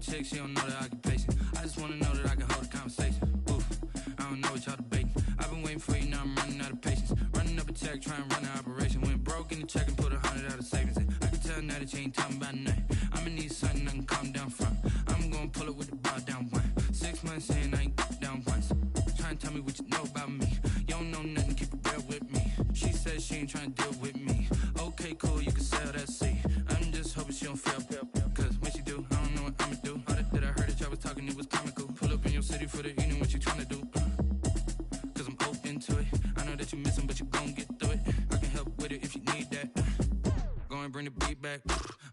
chick, she don't know that I can pace it. I just wanna know that I can hold a conversation. Oof, I don't know what y'all debating. I've been waiting for you, now I'm running out of patience. Running up a check, trying to run an operation. Went broke in the check and put 100 out of savings in. I can tell now that you ain't talking about nothing. I'ma need something I can calm down from. I'm gonna pull it with the bar down one. 6 months in, I ain't down once. Trying to tell me what you know about me. You don't know nothing, keep it real with me. She says she ain't trying to deal with me. Okay, cool, you can sell that seat. I'm just hoping she don't fail. Cause when she do, I don't know what I'ma do. All that I heard that y'all was talking, it was comical. Pull up in your city for the evening, what you trying to do? Cause I'm open to it. I know that you missing, but you gon' get through it. I can help with it if you need that. Go and bring the beat back.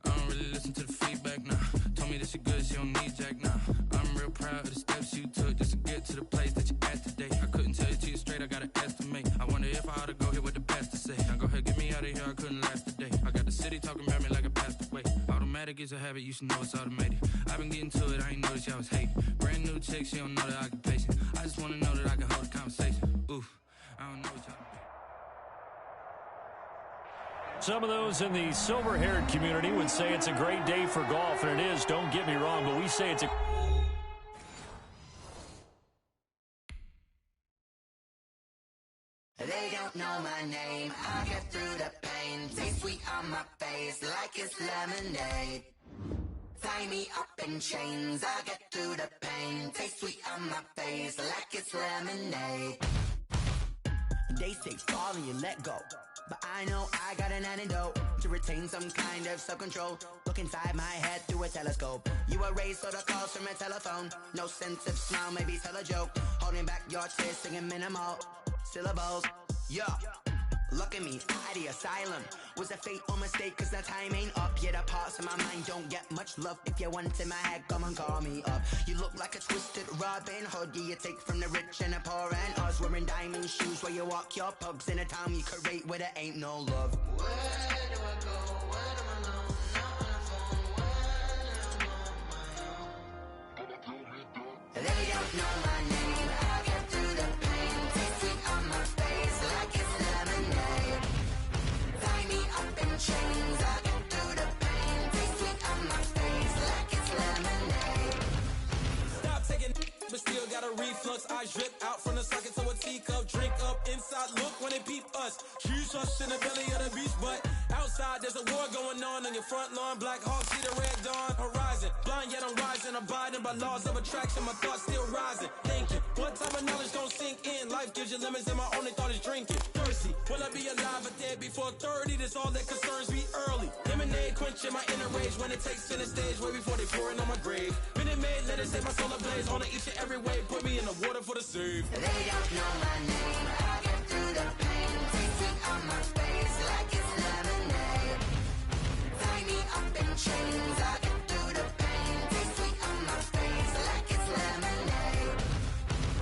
I don't really listen to the feedback, nah. Told me that she good, she don't need jack, nah. I'm real proud of the steps you took just to get to the place that you at today. I couldn't tell it to you straight, I gotta estimate. I wonder if I ought to go here with the best to say. Now go ahead, get me out of here, I couldn't last today. I got the city talking about me like I passed away. Automatic is a habit, you should know it's automated. I've been getting to it, I ain't noticed y'all was hating. Brand new chick, she don't know that I can pace it. I just wanna know that I can hold a conversation. Oof, I don't know what y'all debating. Some of those in the silver-haired community would say it's a great day for golf, and it is, don't get me wrong, but we say it's a... They don't know my name, I get through the pain. Taste sweet on my face like it's lemonade. Tie me up in chains, I get through the pain. Taste sweet on my face like it's lemonade. They say fall and you let go, but I know I got an antidote to retain some kind of self-control. Look inside my head through a telescope. You erase all the calls from a telephone. No sense of smile, maybe tell a joke. Holding back your tears, singing minimal syllables. Yeah, look at me, out the asylum. Was a fate or mistake, cause the time ain't up. Yeah, the parts of my mind don't get much love. If you want in my head, come and call me up. You look like a twisted Robin Hood. Yeah, you take from the rich and the poor and us. Wearing diamond shoes where you walk your pugs in a town you create where there ain't no love. Where do I go? When I'm alone? Not on the phone. When I'm on my own. They don't know my name. I get through the pain. Taste sweet on my face like it's lemonade. Tie me up in chains. I get through the pain. Taste sweet on my face like it's lemonade. Stop taking but still got a reflux. I drip out from the socket to a teacup. Drink up inside, look when they peep us. Choose us in the belly of the beast, but outside there's a war going on your front lawn. Black Hawk, see the red dawn horizon. Blind yet I'm rising, abiding by laws of attraction. My thoughts still rising, thinking what type of knowledge gon' sink in? Life gives you limits and my only thought is drinking. Thirsty, will I be alive or dead before 30? That's all that concerns me early. Lemonade quenching my inner rage when it takes center stage way before they pouring on my grave. Minute Maid, let it set my soul ablaze on each and every way. Put me in the water for the save. They don't know my name. I get through the pain. Taste sweet on my face like it's lemonade. Tie me up in chains. I get through the pain. Taste sweet on my face like it's lemonade.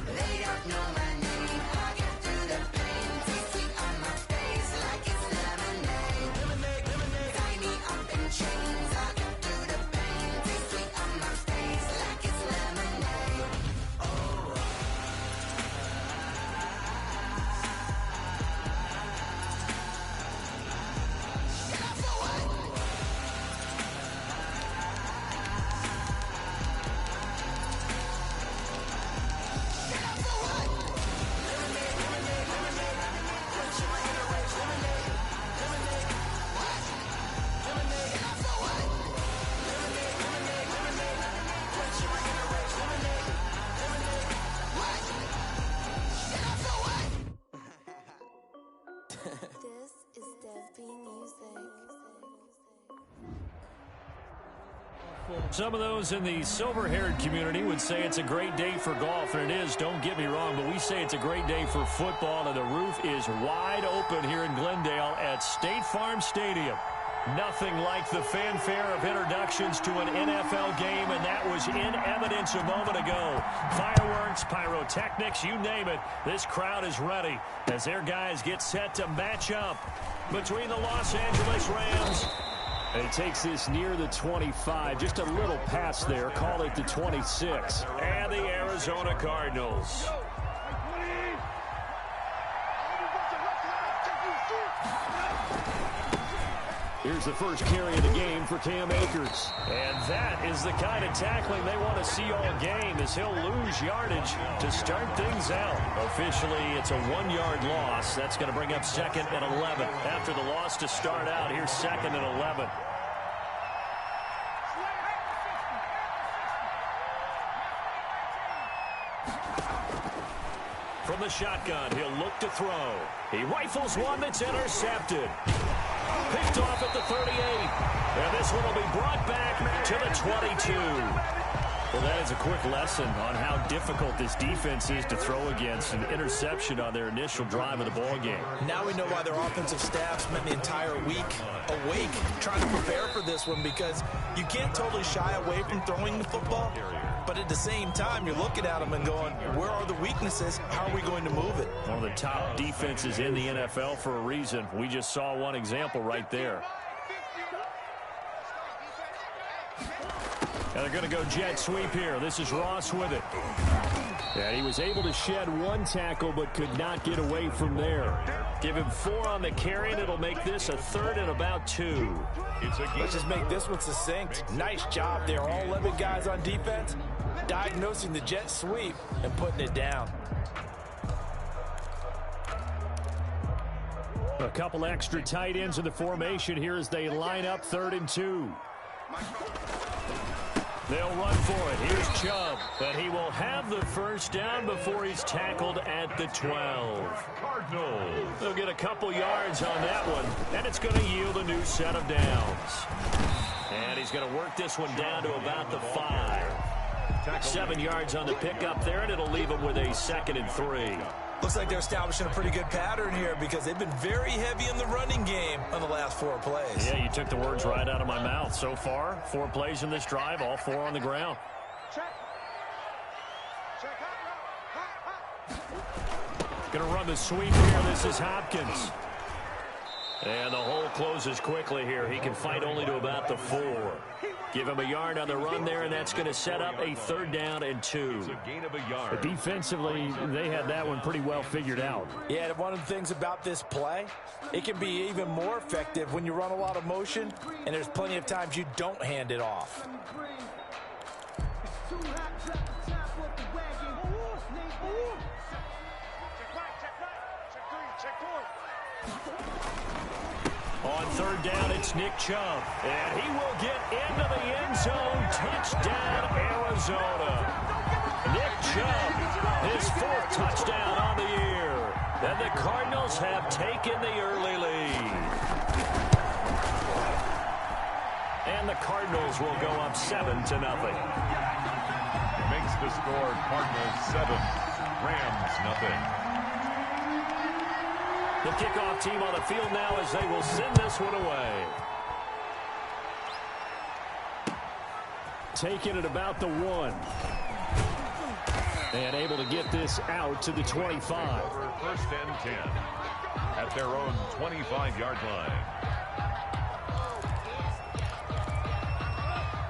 They don't know my name. I get through the pain. Taste sweet on my face like it's lemonade. Lemonade. Tie me up in chains. I get through the pain. Taste sweet on my face like it's lemonade. Oh. This is Dev B Music. Some of those in the silver-haired community would say it's a great day for golf, and it is, don't get me wrong, but we say it's a great day for football, and the roof is wide open here in Glendale at State Farm Stadium. Nothing like the fanfare of introductions to an NFL game, and that was in evidence a moment ago. Fireworks, pyrotechnics, you name it. This crowd is ready as their guys get set to match up between the Los Angeles Rams. And he takes this near the 25, just a little past there, call it the 26. And the Arizona Cardinals. Here's the first carry of the game for Cam Akers. And that is the kind of tackling they want to see all game, as he'll lose yardage to start things out. Officially, it's a 1-yard loss. That's going to bring up 2nd and 11. After the loss to start out, here's 2nd and 11. From the shotgun, he'll look to throw. He rifles one that's intercepted. Picked off at the 38. And this one will be brought back to the 22. Well, that is a quick lesson on how difficult this defense is to throw against. An interception on their initial drive of the ball game. Now we know why their offensive staff spent the entire week awake trying to prepare for this one, because you can't totally shy away from throwing the football. But at the same time, you're looking at them and going, where are the weaknesses? How are we going to move it? One of the top defenses in the NFL for a reason. We just saw one example right there. And they're going to go jet sweep here. This is Ross with it. And he was able to shed one tackle but could not get away from there. Give him 4 on the carry, and it'll make this a 3rd and about 2. Let's just make this one succinct. Nice job there. All 11 guys on defense diagnosing the jet sweep and putting it down. A couple extra tight ends in the formation here as they line up 3rd and 2. They'll run for it. Here's Chubb. And he will have the first down before he's tackled at the 12. Cardinals. They'll get a couple yards on that one, and it's going to yield a new set of downs. And he's going to work this one down to about the 5. 7 yards on the pickup there, and it'll leave him with a 2nd and 3. Looks like they're establishing a pretty good pattern here, because they've been very heavy in the running game on the last 4 plays. Yeah, you took the words right out of my mouth. So far, 4 plays in this drive, all 4 on the ground. Going to run the sweep here. This is Hopkins. And the hole closes quickly here. He can fight only to about the 4. Give him a yard on the run there, and that's going to set up a 3rd down and 2. It's a gain of a yard. But defensively, they had that one pretty well figured out. Yeah, one of the things about this play, it can be even more effective when you run a lot of motion, and there's plenty of times you don't hand it off. On 3rd down, it's Nick Chubb. And he will get into the end zone. Touchdown, Arizona. Nick Chubb, his 4th touchdown on the year. And the Cardinals have taken the early lead. And the Cardinals will go up 7-0. Makes the score Cardinals 7, Rams nothing. The kickoff team on the field now as they will send this one away. Taking it about the 1. And able to get this out to the 25. 1st and 10 at their own 25-yard line.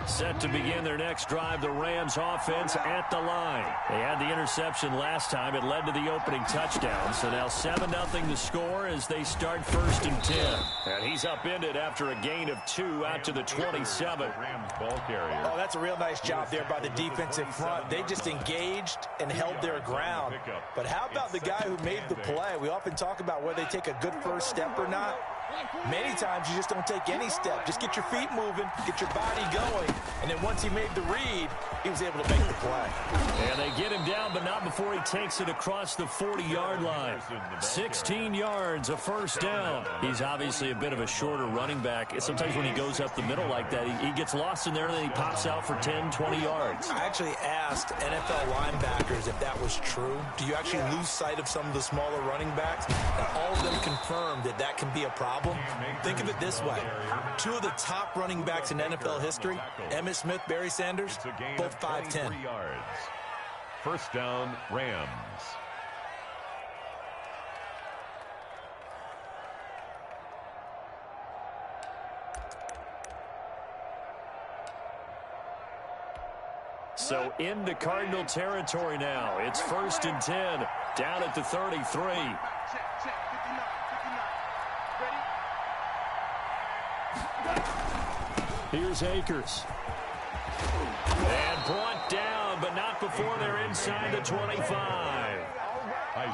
Set to begin their next drive, the Rams offense at the line. They had the interception last time. It led to the opening touchdown. So now 7-0 the score as they start 1st and 10. And he's upended after a gain of 2 out to the 27. Rams ball carrier. Oh, that's a real nice job there by the defensive front. They just engaged and held their ground. But how about the guy who made the play? We often talk about whether they take a good first step or not. Many times you just don't take any step. Just get your feet moving, get your body going, and then once he made the read, he was able to make the play. And they get him down, but not before he takes it across the 40-yard line. 16 yards, a 1st down. He's obviously a bit of a shorter running back. Sometimes when he goes up the middle like that, he gets lost in there, and then he pops out for 10, 20 yards. I actually asked NFL linebackers if that was true. Do you actually lose sight of some of the smaller running backs? And all of them confirmed that that can be a problem. Think of it this way. 2 of the top running backs in NFL history, Emmitt Smith, Barry Sanders, both 5'10". 1st down, Rams. So into Cardinal territory now. It's 1st and 10, down at the 33. Here's Akers. And brought down, but not before they're inside the 25.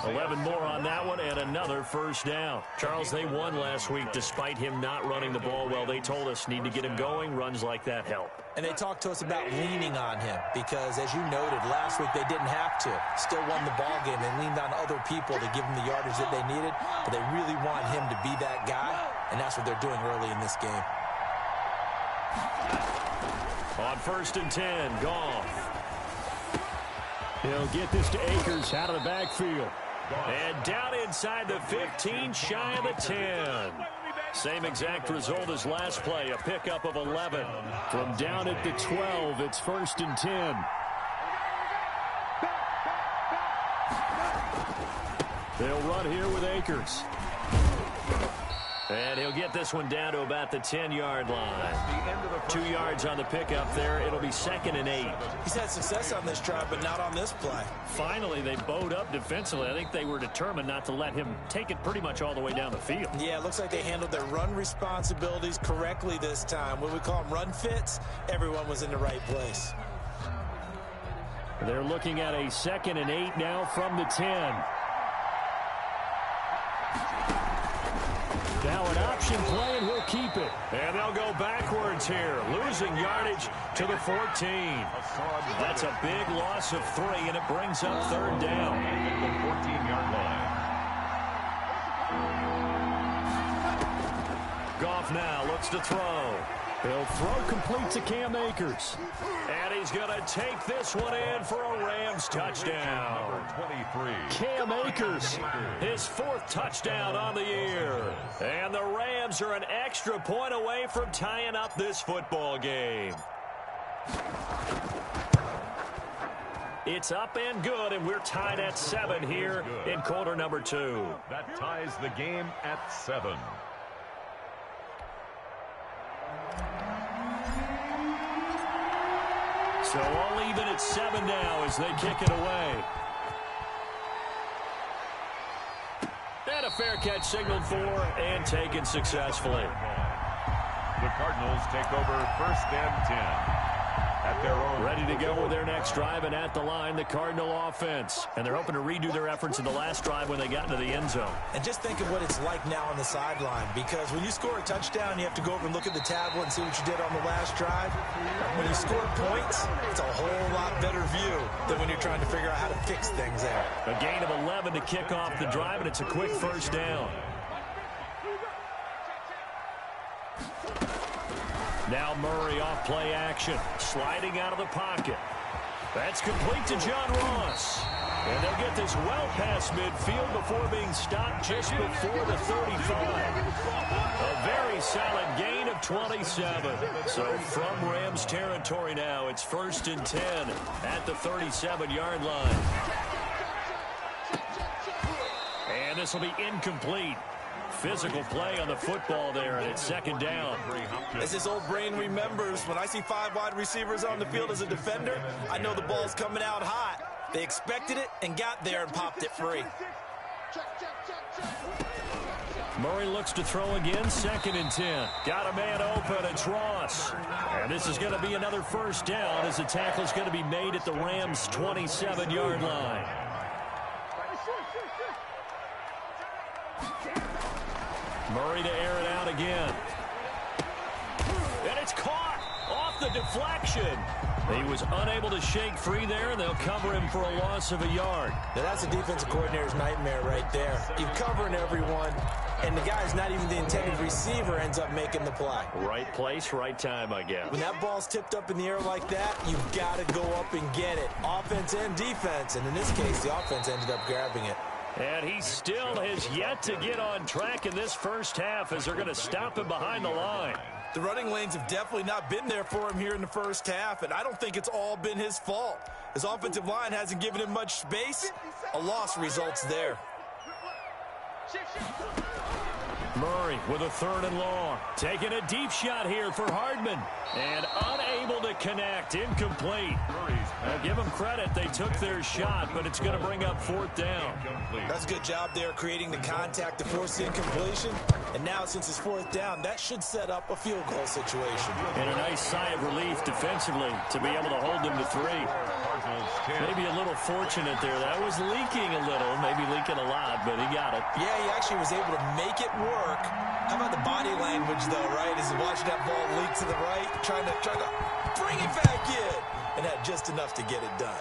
11 more on that one and another first down. Charles, they won last week despite him not running the ball well. They told us need to get him going. Runs like that help. And they talked to us about leaning on him because, as you noted, last week they didn't have to. Still won the ball game. They leaned on other people to give them the yardage that they needed, but they really want him to be that guy, and that's what they're doing early in this game. On 1st and 10, Goff. He'll get this to Akers out of the backfield. And down inside the 15, shy of the 10. Same exact result as last play, a pickup of 11. From down at the 12, it's 1st and 10. They'll run here with Akers. And he'll get this one down to about the 10-yard line. 2 yards on the pickup there. It'll be 2nd and 8. He's had success on this drive, but not on this play. Finally, they bowed up defensively. I think they were determined not to let him take it pretty much all the way down the field. Yeah, it looks like they handled their run responsibilities correctly this time. When we call them run fits, everyone was in the right place. They're looking at a 2nd and 8 now from the 10. Now an option play, and he'll keep it. And they'll go backwards here, losing yardage to the 14. That's a big loss of 3, and it brings up 3rd down. The 14-yard line. Goff now looks to throw. He'll throw complete to Cam Akers. And he's going to take this one in for a Rams touchdown. 23. Cam Akers, his 4th touchdown on the year. And the Rams are an extra point away from tying up this football game. It's up and good, and we're tied at 7 here in quarter number 2. That ties the game at 7. So all even at 7 now as they kick it away. And a fair catch signaled for and taken successfully. The Cardinals take over 1st and 10. At their own. Ready to go with their next drive, and at the line, the Cardinal offense. And they're hoping to redo their efforts in the last drive when they got into the end zone. And just think of what it's like now on the sideline, because when you score a touchdown, you have to go over and look at the tablet and see what you did on the last drive. When you score points, it's a whole lot better view than when you're trying to figure out how to fix things there. A gain of 11 to kick off the drive, and it's a quick 1st down. Now Murray off play action, sliding out of the pocket. That's complete to John Ross. And they'll get this well past midfield before being stopped just before the 35. A very solid gain of 27. So from Rams territory now, it's 1st and 10 at the 37-yard line. And this will be incomplete. Physical play on the football there, and it's 2nd down. As his old brain remembers, when I see 5 wide receivers on the field as a defender, I know the ball's coming out hot. They expected it and got there and popped it free. Murray looks to throw again, 2nd and 10. Got a man open, it's Ross. And this is going to be another 1st down as the tackle is going to be made at the Rams' 27-yard line. Murray to air it out again. And it's caught off the deflection. He was unable to shake free there, and they'll cover him for a loss of a yard. Now that's a defensive coordinator's nightmare right there. You're covering everyone, and the guy's not even the intended receiver ends up making the play. Right place, right time, I guess. When that ball's tipped up in the air like that, you've got to go up and get it. Offense and defense, and in this case, the offense ended up grabbing it. And he still has yet to get on track in this first half as they're going to stop him behind the line. The running lanes have definitely not been there for him here in the first half, and I don't think it's all been his fault. His offensive line hasn't given him much space. A loss results there. Murray with a 3rd and long. Taking a deep shot here for Hardman. And unable to connect. Incomplete. Now give them credit. They took their shot, but it's going to bring up 4th down. That's a good job there creating the contact to force the incompletion. And now since it's 4th down, that should set up a field goal situation. And a nice sigh of relief defensively to be able to hold them to 3. Maybe a little fortunate there. That was leaking a little, maybe leaking a lot, but he got it. Yeah, he actually was able to make it work. How about the body language, though, right? As he watched that ball leak to the right, trying to bring it back in, and had just enough to get it done.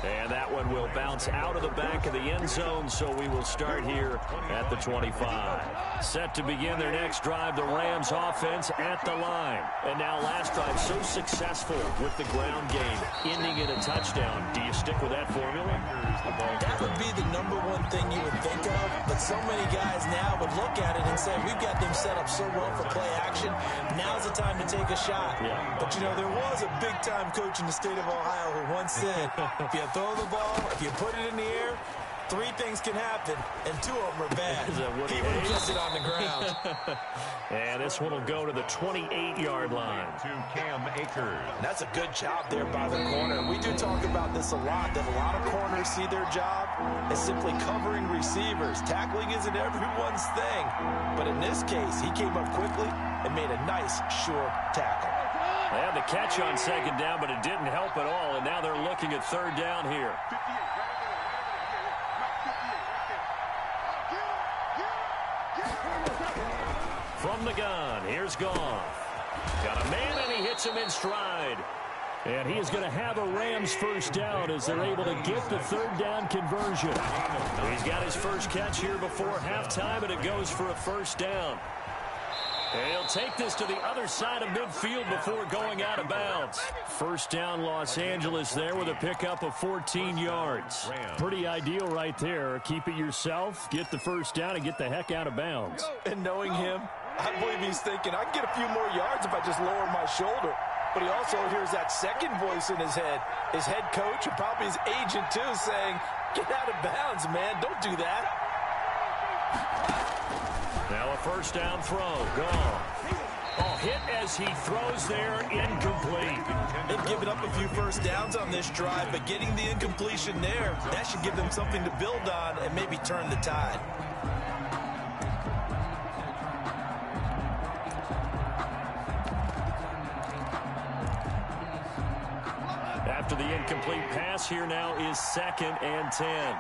And that one will bounce out of the back of the end zone, so we will start here at the 25. Set to begin their next drive, the Rams offense at the line. And now last drive so successful with the ground game, ending in a touchdown. Do you stick with that formula? That would be the #1 thing you would think of, but so many guys now would look at it and say, we've got them set up so well for play action. Now's the time to take a shot. Yeah. But, you know, there was a big-time coach in the state of Ohio who once said, if you throw the ball, if you put it in the air, 3 things can happen, and 2 of them are bad. He would have kept it on the ground. And this one will go to the 28-yard line. To Cam Akers. That's a good job there by the corner. We do talk about this a lot, that a lot of corners see their job as simply covering receivers. Tackling isn't everyone's thing. But in this case, he came up quickly and made a nice, sure tackle. They had the catch on 2nd down, but it didn't help at all, and now they're looking at 3rd down here. From the gun, here's Goff. Got a man, and he hits him in stride. And he is going to have a Rams 1st down as they're able to get the 3rd down conversion. He's got his first catch here before halftime, and it goes for a 1st down. And he'll take this to the other side of midfield before going out of bounds. 1st down, Los Angeles there with a pickup of 14 yards. Pretty ideal right there. Keep it yourself, get the 1st down, and get the heck out of bounds. And knowing him, I believe he's thinking, I can get a few more yards if I just lower my shoulder. But he also hears that second voice in his head. His head coach and probably his agent, too, saying, get out of bounds, man. Don't do that. Now a 1st down throw. Gone. Oh, hit as he throws there. Incomplete. They've given up a few 1st downs on this drive, but getting the incompletion there, that should give them something to build on and maybe turn the tide. After the incomplete pass, here now is 2nd and 10.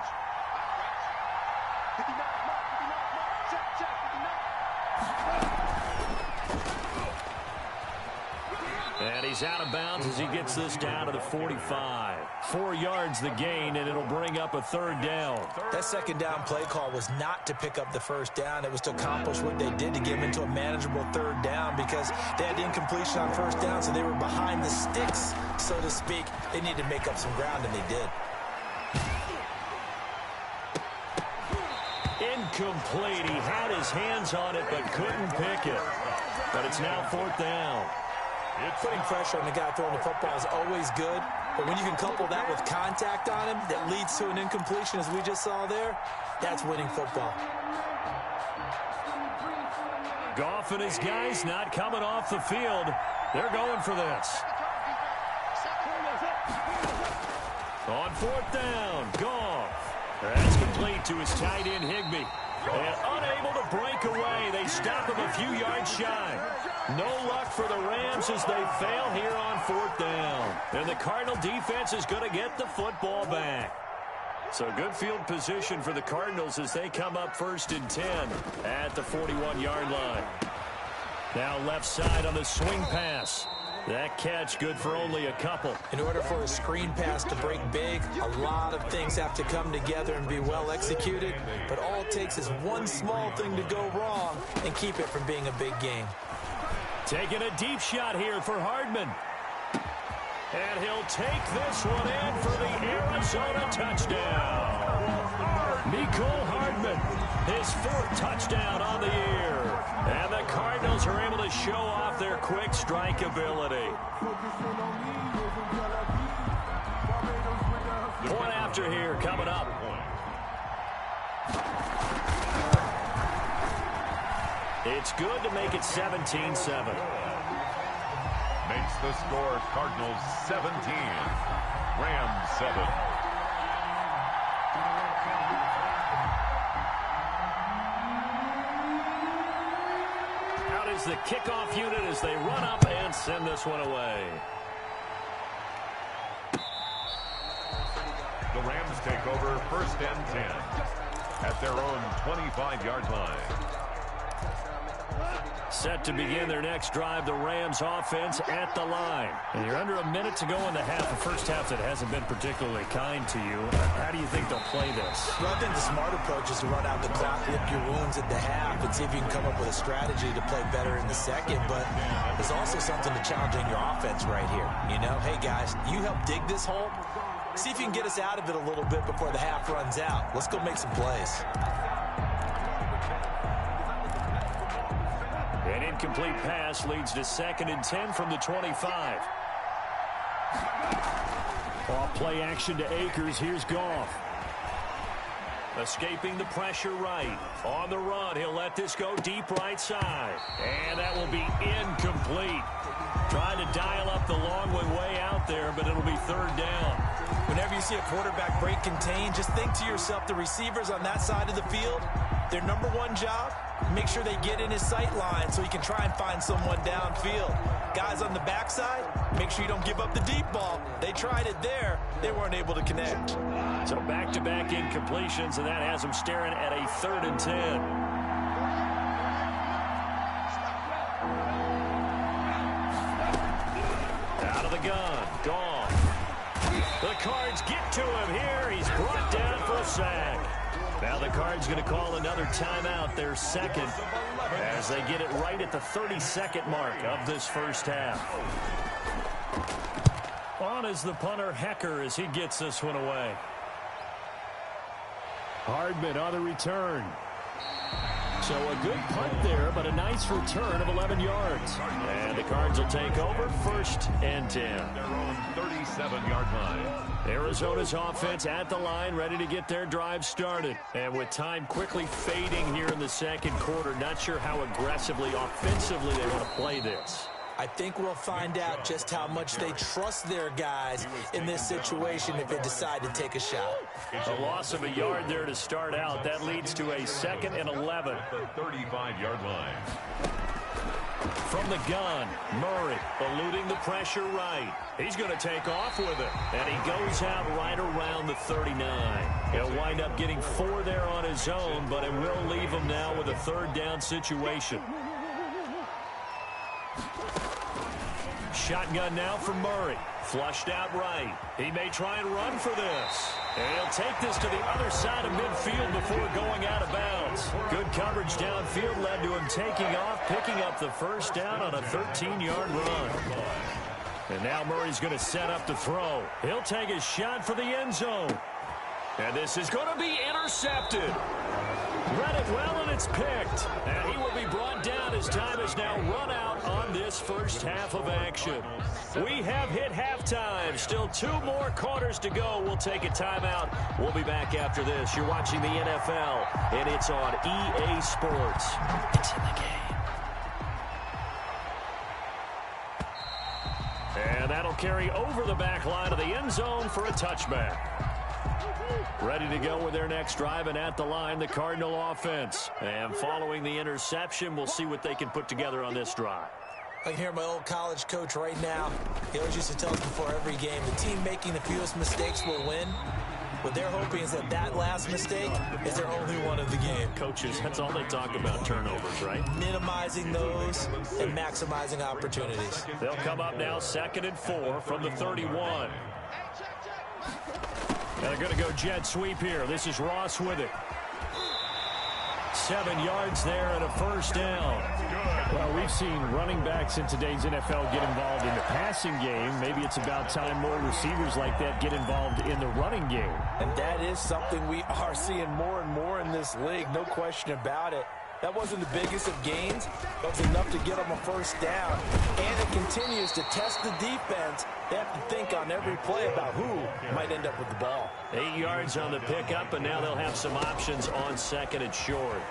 And he's out of bounds as he gets this down to the 45. 4 yards the gain, and it'll bring up a 3rd down. That 2nd down play call was not to pick up the 1st down. It was to accomplish what they did to get them into a manageable 3rd down because they had the incompletion on 1st down, so they were behind the sticks, so to speak. They needed to make up some ground, and they did. Incomplete. He had his hands on it but couldn't pick it. But it's now 4th down. Putting pressure on the guy throwing the football is always good, but when you can couple that with contact on him that leads to an incompletion, as we just saw there, that's winning football. Goff and his guys not coming off the field. They're going for this. On 4th down, Goff. That's complete to his tight end, Higbee. And unable to break away. They stop him a few yards shy. No luck for the Rams as they fail here on 4th down. And the Cardinal defense is going to get the football back. So good field position for the Cardinals as they come up 1st and 10 at the 41-yard line. Now left side on the swing pass. That catch good for only a couple. In order for a screen pass to break big, a lot of things have to come together and be well executed. But all it takes is one small thing to go wrong and keep it from being a big game. Taking a deep shot here for Hardman. And he'll take this one in for the Arizona touchdown. Mecole Hardman, his 4th touchdown on the year. And the Cardinals are able to show off their quick strike ability. Point after here coming up. It's good to make it 17-7. Makes the score Cardinals 17, Rams 7. Out is the kickoff unit as they run up and send this one away. The Rams take over 1st and 10 at their own 25-yard line. Set to begin their next drive, the Rams offense at the line. And you're under a minute to go in the half. The first half that hasn't been particularly kind to you. How do you think they'll play this? Well, I think the smart approach is to run out the clock, lick your wounds at the half, and see if you can come up with a strategy to play better in the second. But there's also something to challenging your offense right here. You know, hey, guys, you help dig this hole. See if you can get us out of it a little bit before the half runs out. Let's go make some plays. An incomplete pass leads to 2nd and 10 from the 25. Off play action to Akers. Here's Goff. Escaping the pressure right. On the run, he'll let this go deep right side. And that will be incomplete. Trying to dial up the long way out there, but it'll be 3rd down. Whenever you see a quarterback break contain, just think to yourself, the receivers on that side of the field, their number one job, make sure they get in his sight line so he can try and find someone downfield. Guys on the backside, make sure you don't give up the deep ball. They tried it there. They weren't able to connect. So back-to-back incompletions, and that has them staring at a 3rd and 10. Out of the gun, Goff. The Cards get to him here. He's brought down for a sack. Now the Cards going to call another timeout, their 2nd, as they get it right at the 32nd mark of this first half. On is the punter, Hecker, as he gets this one away. Hardman on the return. So a good punt there, but a nice return of 11 yards. And the Cards will take over 1st and 10. Their own 37-yard line. Arizona's offense at the line, ready to get their drive started. And with time quickly fading here in the 2nd quarter, not sure how aggressively, offensively they want to play this. I think we'll find out just how much they trust their guys in this situation if they decide to take a shot. A loss of a yard there to start out. That leads to a 2nd and 11. The 35-yard line. From the gun, Murray eluding the pressure right. He's going to take off with it. And he goes out right around the 39. He'll wind up getting 4 there on his own, but it will leave him now with a 3rd down situation. Shotgun now for Murray. Flushed out right. He may try and run for this. And he'll take this to the other side of midfield before going out of bounds. Good coverage downfield led to him taking off, picking up the 1st down on a 13-yard run. And now Murray's going to set up to throw. He'll take a shot for the end zone. And this is going to be intercepted. Read it well, and it's picked. And he will be brought down as time is now run out on this first half of action. We have hit halftime. Still 2 more quarters to go. We'll take a timeout. We'll be back after this. You're watching the NFL, and it's on EA Sports. It's in the game. And that'll carry over the back line of the end zone for a touchback. Ready to go with their next drive, and at the line, the Cardinal offense. And following the interception, we'll see what they can put together on this drive. I can hear my old college coach right now. He always used to tell us before every game, the team making the fewest mistakes will win. What they're hoping is that that last mistake is their only one of the game. Coaches, that's all they talk about, turnovers, right? Minimizing those and maximizing opportunities. They'll come up now 2nd and 4 from the 31. They're going to go jet sweep here. This is Ross with it. 7 yards there and a 1st down. Well, we've seen running backs in today's NFL get involved in the passing game. Maybe it's about time more receivers like that get involved in the running game. And that is something we are seeing more and more in this league, no question about it. That wasn't the biggest of gains. That was enough to get them a 1st down. And it continues to test the defense. They have to think on every play about who might end up with the ball. 8 yards on the pickup, and now they'll have some options on 2nd and short.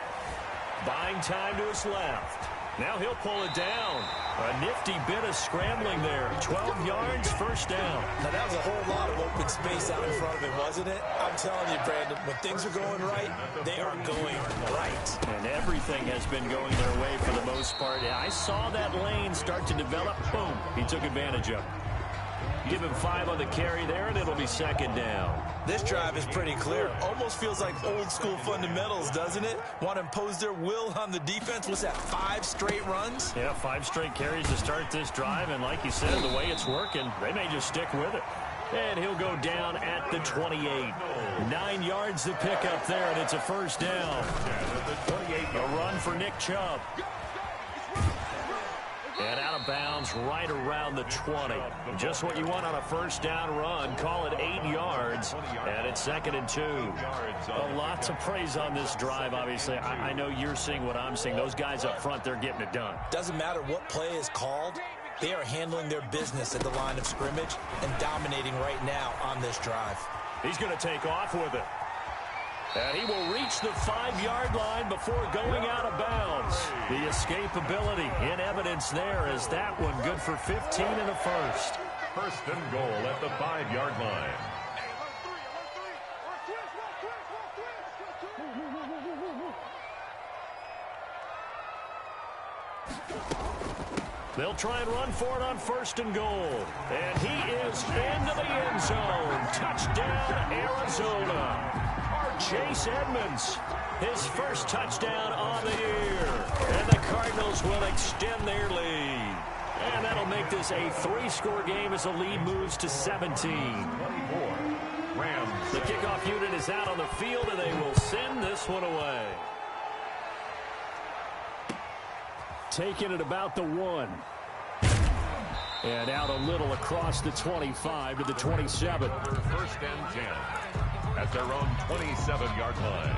Buying time to his left. Now he'll pull it down. A nifty bit of scrambling there. 12 yards, first down. Now, that was a whole lot of open space out in front of him, wasn't it? I'm telling you, Brandon, when things are going right, they are going right. And everything has been going their way for the most part. I saw that lane start to develop. Boom. He took advantage of it. Give him 5 on the carry there, and it'll be second down. This drive is pretty clear. Almost feels like old school fundamentals, doesn't it? Want to impose their will on the defense. What's that, 5 straight runs? Yeah, 5 straight carries to start this drive, and like you said, the way it's working, they may just stick with it. And he'll go down at the 28. 9 yards to pick up there, and it's a first down. A run for Nick Chubb. And out of bounds right around the 20. Just what you want on a first down run. Call it 8 yards. And it's second and 2. A lot to praise on this drive, obviously. I know you're seeing what I'm seeing. Those guys up front, they're getting it done. Doesn't matter what play is called. They are handling their business at the line of scrimmage and dominating right now on this drive. He's going to take off with it. And he will reach the 5-yard line before going out of bounds. The escapability in evidence there is that one good for 15 in the first. First and goal at the 5-yard line. They'll try and run for it on first and goal. And he is into the end zone. Touchdown, Arizona. Chase Edmonds, his first touchdown on the year. And the Cardinals will extend their lead. And that'll make this a 3-score game as the lead moves to 17. 24. Rams. The kickoff unit is out on the field, and they will send this one away. Taking it about the 1. And out a little across the 25 to the 27. First and 10 at their own 27-yard line.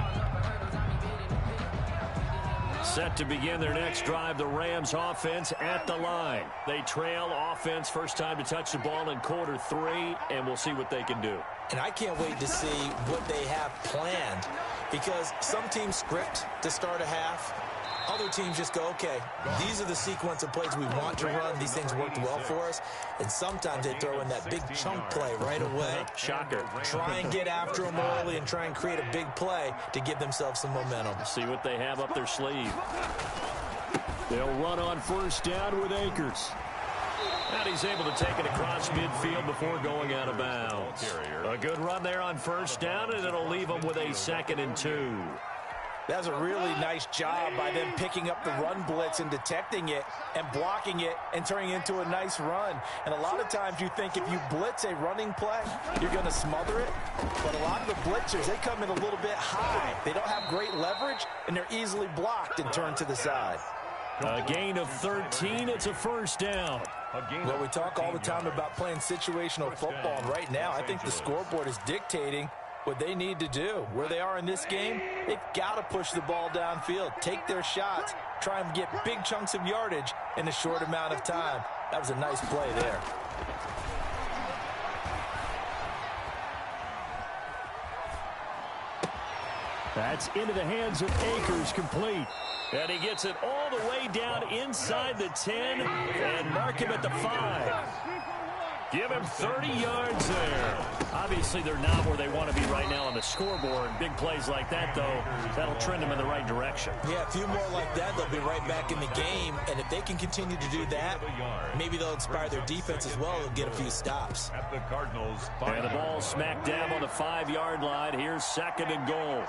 Set to begin their next drive, the Rams offense at the line. They trail offense, first time to touch the ball in quarter 3, and we'll see what they can do. And I can't wait to see what they have planned, because some teams script to start a half. Other teams just go, okay, these are the sequence of plays we want to run. These things worked well for us. And sometimes they throw in that big chunk play right away. Shocker. Try and get after them early and try and create a big play to give themselves some momentum. See what they have up their sleeve. They'll run on first down with Akers. And he's able to take it across midfield before going out of bounds. A good run there on first down, and it'll leave them with a second and 2. That's a really nice job by them picking up the run blitz and detecting it and blocking it and turning it into a nice run. And a lot of times you think if you blitz a running play, you're going to smother it. But a lot of the blitzers, they come in a little bit high. They don't have great leverage, and they're easily blocked and turned to the side. A gain of 13. It's a first down. Well, we talk all the time about playing situational football, and right now I think the scoreboard is dictating what they need to do. Where they are in this game, they've got to push the ball downfield, take their shots, try and get big chunks of yardage in a short amount of time. That was a nice play there. That's into the hands of Akers, complete. And he gets it all the way down inside the 10 and mark him at the 5. Give him 30 yards there. Obviously, they're not where they want to be right now on the scoreboard. Big plays like that, though, that'll trend them in the right direction. Yeah, a few more like that, they'll be right back in the game. And if they can continue to do that, maybe they'll inspire their defense as well. They'll get a few stops. At the Cardinals, and the ball smack dab on the 5-yard line. Here's second and goal.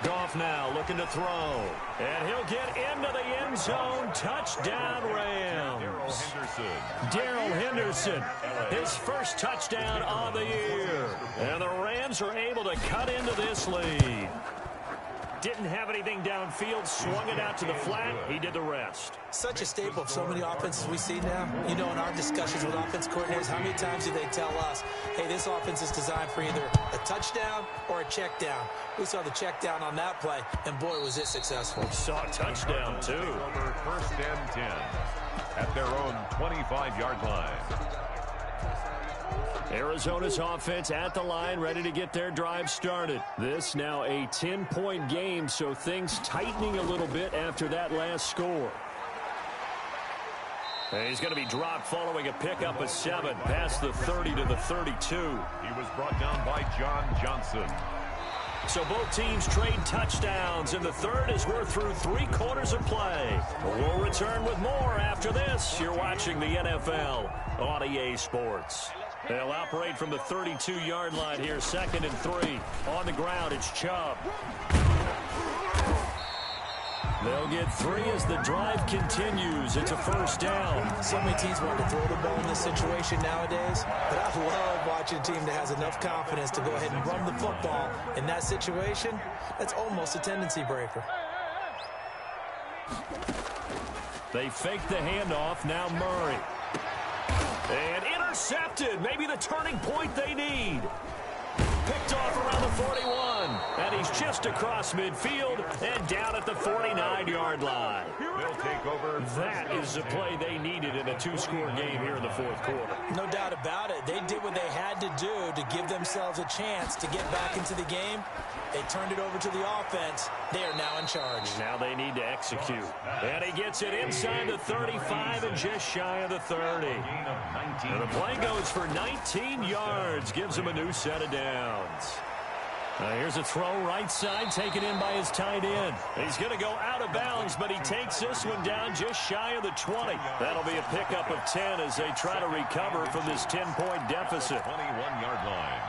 Goff now looking to throw. And he'll get into the end zone. Touchdown, Rams. Darrell Henderson, his first touchdown of the year. And the Rams are able to cut into this lead. Didn't have anything downfield, swung it out to the flat. He did the rest. Such a staple of so many offenses we see now. You know, in our discussions with offense coordinators, how many times do they tell us, hey, this offense is designed for either a touchdown or a check down. We saw the check down on that play, and boy, was it successful. We saw a touchdown, too. Over first and 10 at their own 25-yard line. Arizona's offense at the line, ready to get their drive started. This now a 10-point game, so things tightening a little bit after that last score. And he's going to be dropped following a pickup of 7 past the 30 to the 32. He was brought down by John Johnson. So both teams trade touchdowns, and the third as we're through 3 quarters of play. We'll return with more after this. You're watching the NFL on EA Sports. They'll operate from the 32-yard line here, 2nd and 3. On the ground, it's Chubb. They'll get 3 as the drive continues. It's a first down. So many teams want to throw the ball in this situation nowadays, but I love watching a team that has enough confidence to go ahead and run the football in that situation. That's almost a tendency breaker. They fake the handoff. Now Murray. And intercepted. Maybe the turning point they need. Picked off around the 41. And he's just across midfield and down at the 49-yard line. They'll take over. That is the play they needed in a 2-score game here in the 4th quarter. No doubt about it. They did what they had to do to give themselves a chance to get back into the game. They turned it over to the offense. They are now in charge. Now they need to execute. And he gets it inside the 35 and just shy of the 30. And the play goes for 19 yards. Gives him a new set of downs. Here's a throw right side, taken in by his tight end. He's going to go out of bounds, but he takes this one down just shy of the 20. That'll be a pickup of 10 as they try to recover from this 10-point deficit. 21-yard line.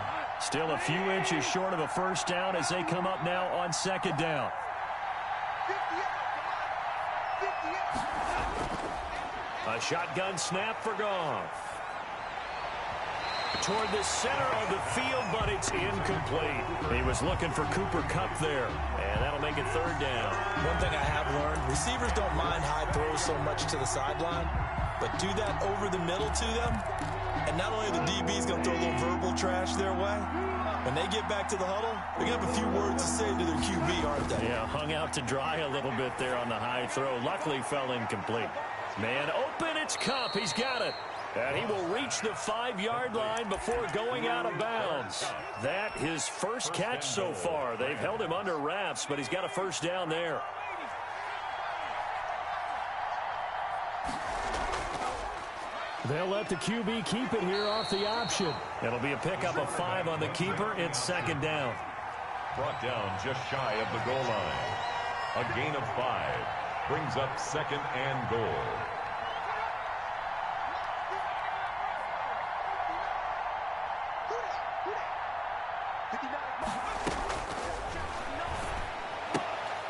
Still a few inches short of a first down as they come up now on 2nd down. A shotgun snap for Goff. Toward the center of the field, but it's incomplete. He was looking for Cooper Kupp there, and that'll make it 3rd down. One thing I have learned, receivers don't mind high throws so much to the sideline, but do that over the middle to them, and not only are the DBs going to throw a little verbal trash their way, when they get back to the huddle, they're going to have a few words to say to their QB, aren't they? Yeah, hung out to dry a little bit there on the high throw. Luckily fell incomplete. Man open, it's Kupp. He's got it. And he will reach the 5-yard line before going out of bounds. That his first catch so far. They've held him under wraps, but he's got a first down there. They'll let the QB keep it here off the option. It'll be a pickup of 5 on the keeper. It's 2nd down. Brought down just shy of the goal line. A gain of 5 brings up 2nd and goal.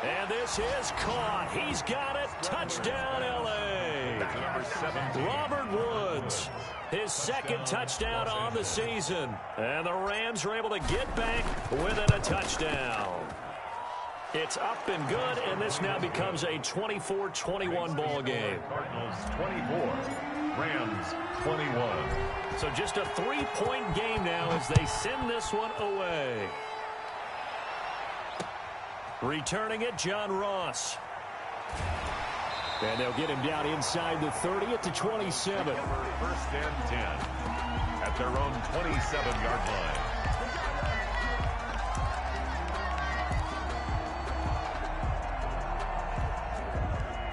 And this is caught. He's got it. Touchdown, L.A. Number 17. Robert Woods, his 2nd touchdown on the season. And the Rams are able to get back within a touchdown. It's up and good, and this now becomes a 24-21 ball game. Cardinals 24, Rams 21. So just a 3-point game now as they send this one away. Returning it, John Ross. And they'll get him down inside the 30 at the 27. 1st and 10 at their own 27-yard line.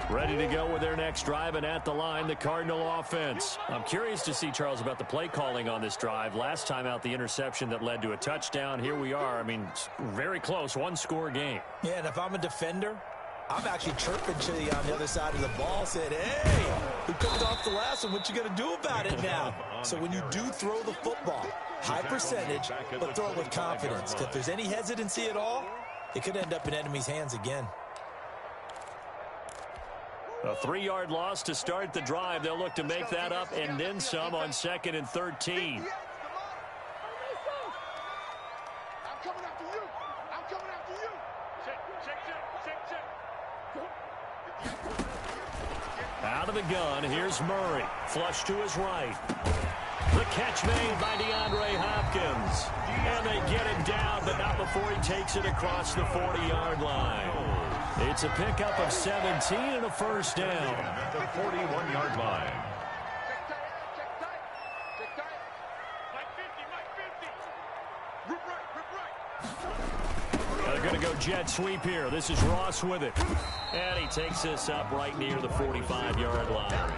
Ready to go with their next drive, and at the line, the Cardinal offense. I'm curious to see, Charles, about the play calling on this drive. Last time out, the interception that led to a touchdown. Here we are. I mean, very close, 1-score game. Yeah, and if I'm a defender, I'm actually chirping to you on the other side of the ball, saying, hey, who cooked off the last one? What you going to do about it now? So when you do throw the football, high percentage, but throw it with confidence. If there's any hesitancy at all, it could end up in enemy's hands again. A 3-yard loss to start the drive. They'll look to make that up and then some on 2nd and 13. Out of the gun, here's Murray. Flush to his right. The catch made by DeAndre Hopkins. And they get him down, but not before he takes it across the 40-yard line. It's a pickup of 17 and a first down. At the 41-yard line. go jet sweep here. This is Ross with it. And he takes this up right near the 45-yard line.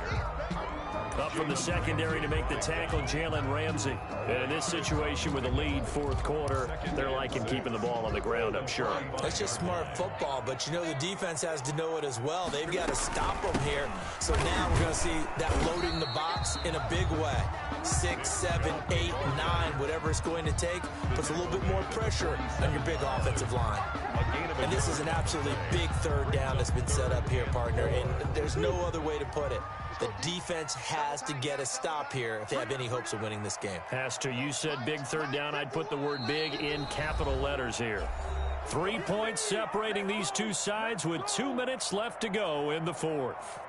Up from the secondary to make the tackle, Jalen Ramsey. And in this situation with a lead fourth quarter, they're liking keeping the ball on the ground, I'm sure. That's just smart football, but you know the defense has to know it as well. They've got to stop them here. So now we're going to see that loading the box in a big way. 6, 7, 8, 9, whatever it's going to take, puts a little bit more pressure on your big offensive line. And this is an absolutely big third down that's been set up here, partner, and there's no other way to put it. The defense has to get a stop here if they have any hopes of winning this game. Has to. You said big third down. I'd put the word big in capital letters here. 3 points separating these two sides with 2 minutes left to go in the fourth.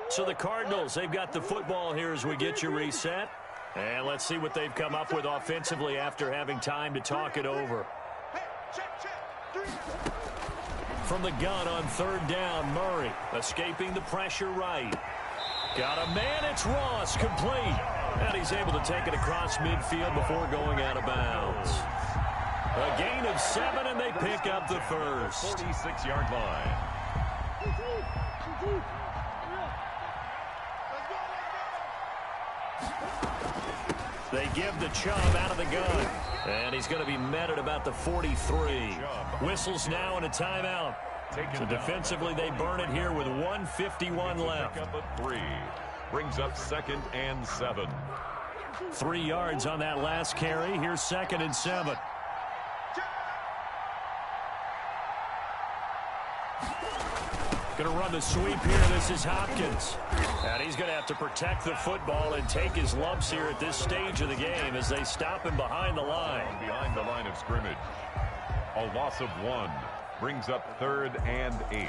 So the Cardinals, they've got the football here as we get you reset. And let's see what they've come up with offensively after having time to talk it over. From the gun on third down, Murray escaping the pressure right. Got a man, it's Ross, complete. And he's able to take it across midfield before going out of bounds. A gain of 7, and they pick up the first. 46-yard line. They give the Chubb out of the gun. And he's going to be met at about the 43. Whistles now and a timeout. So defensively, they burn it here with 1:51 left. Up at 3. Brings up 2nd and 7. 3 yards on that last carry. Here's 2nd and 7. Going to run the sweep here. This is Hopkins. And he's going to have to protect the football and take his lumps here at this stage of the game as they stop him behind the line. Behind the line of scrimmage. A loss of 1. Brings up 3rd and 8.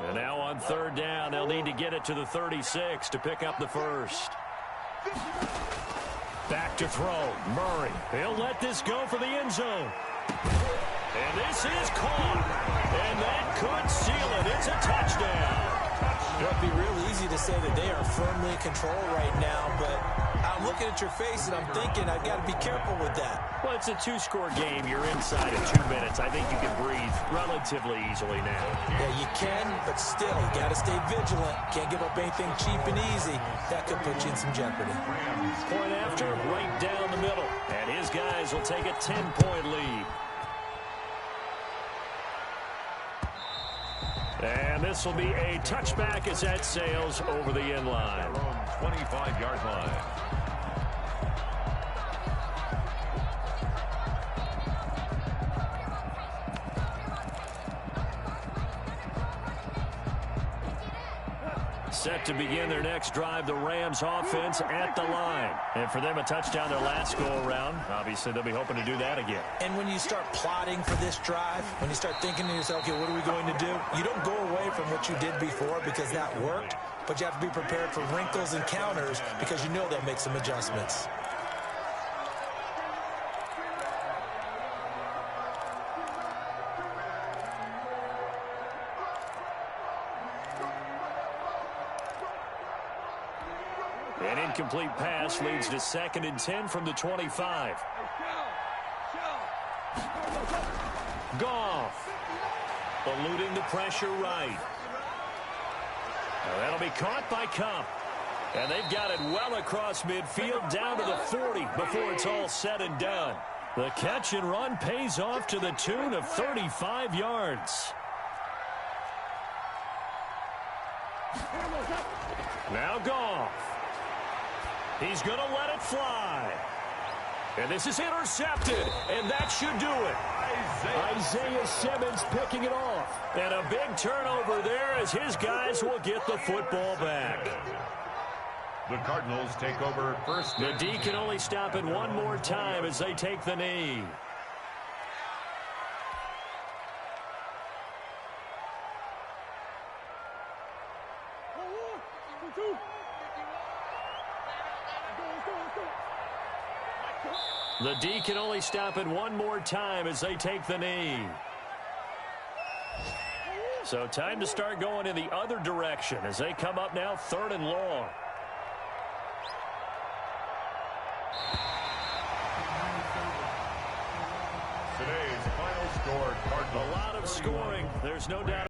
And now on third down, they'll need to get it to the 36 to pick up the first. Back to throw. Murray. He'll let this go for the end zone. And this is caught. And that could seal it. It's a touchdown. It would be real easy to say that they are firmly in control right now, but I'm looking at your face and I'm thinking I've got to be careful with that. Well, it's a 2-score game. You're inside of 2 minutes. I think you can breathe relatively easily now. Yeah, you can, but still, you got to stay vigilant. Can't give up anything cheap and easy. That could put you in some jeopardy. Point after, right down the middle. And his guys will take a 10-point lead. And this will be a touchback as that sails over the end line. 25-yard line. Set to begin their next drive, the Rams offense at the line. And for them, a touchdown their last go-around. Obviously, they'll be hoping to do that again. And when you start plotting for this drive, when you start thinking to yourself, okay, what are we going to do? You don't go away from what you did before because that worked, but you have to be prepared for wrinkles and counters because you know they'll make some adjustments. An incomplete pass leads to 2nd and 10 from the 25. Goff. Eluding the pressure right. Now that'll be caught by Kupp. And they've got it well across midfield down to the 40 before it's all said and done. The catch and run pays off to the tune of 35 yards. Now Goff. He's going to let it fly. And this is intercepted, and that should do it. Isaiah Simmons picking it off. And a big turnover there as his guys will get the football back. The Cardinals take over first. The D can only stop it one more time as they take the knee. The D can only stop it one more time as they take the knee. So time to start going in the other direction as they come up now 3rd and long. Today's final score, Cardinals. A lot of scoring. There's no doubt.